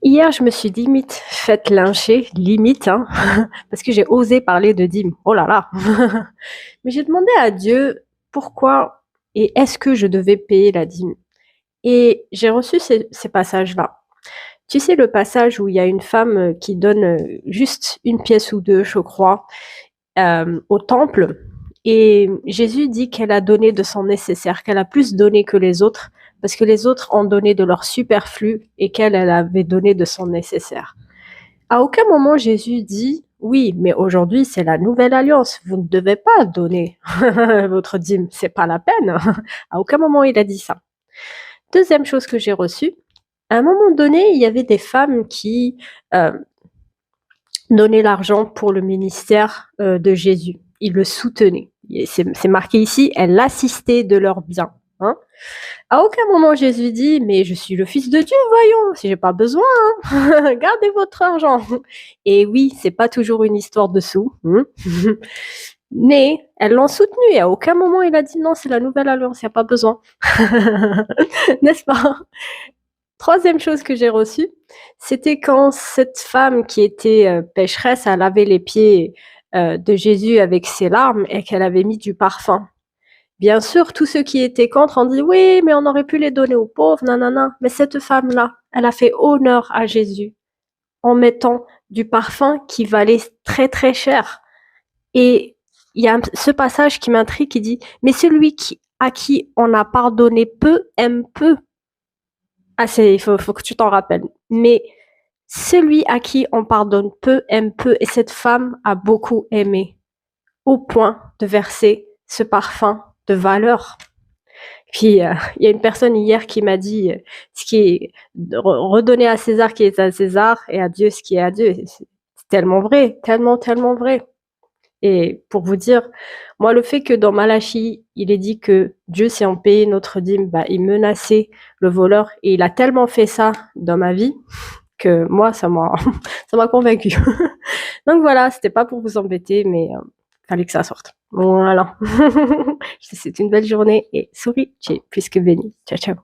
Hier, je me suis limite faite lyncher, limite, hein, parce que j'ai osé parler de dîmes. Oh là là! Mais j'ai demandé à Dieu pourquoi et est-ce que je devais payer la dîme? Et j'ai reçu ces passages-là. Tu sais, le passage où il y a une femme qui donne juste une pièce ou deux, je crois, au temple. Et Jésus dit qu'elle a donné de son nécessaire, qu'elle a plus donné que les autres, parce que les autres ont donné de leur superflu et qu'elle, elle avait donné de son nécessaire. À aucun moment Jésus dit oui, mais aujourd'hui c'est la nouvelle alliance, vous ne devez pas donner votre dîme, c'est pas la peine. À aucun moment il a dit ça. Deuxième chose que j'ai reçue, à un moment donné, il y avait des femmes qui euh, donnaient l'argent pour le ministère de Jésus. Ils le soutenaient. C'est marqué ici, elles l'assistaient de leurs biens. Hein. À aucun moment Jésus dit, mais je suis le Fils de Dieu, voyons, si j'ai pas besoin, hein, gardez votre argent. Et oui, c'est pas toujours une histoire de sous, hein. Mais elles l'ont soutenu et à aucun moment il a dit non, c'est la nouvelle alliance, il n'y a pas besoin. N'est-ce pas? Troisième chose que j'ai reçue, c'était quand cette femme qui était pécheresse a lavé les pieds de Jésus avec ses larmes et qu'elle avait mis du parfum. Bien sûr, tous ceux qui étaient contre ont dit oui, mais on aurait pu les donner aux pauvres, nanana. Mais cette femme-là, elle a fait honneur à Jésus en mettant du parfum qui valait très très cher. Et il y a ce passage qui m'intrigue qui dit mais celui à qui on a pardonné peu aime peu. Ah, il faut que tu t'en rappelles. Mais celui à qui on pardonne peu aime peu. Et cette femme a beaucoup aimé, au point de verser ce parfum de valeur. Puis, il y a une personne hier qui m'a dit ce qui est redonner à César qui est à César et à Dieu ce qui est à Dieu. C'est tellement vrai, tellement, tellement vrai. Et pour vous dire, moi, le fait que dans Malachie, il est dit que Dieu, si on payait notre dîme, bah, il menaçait le voleur. Et il a tellement fait ça dans ma vie que moi, ça m'a convaincu. Donc voilà, c'était pas pour vous embêter, mais fallait que ça sorte. Voilà. C'est une belle journée et souris, tu es plus que bénie. Ciao, ciao.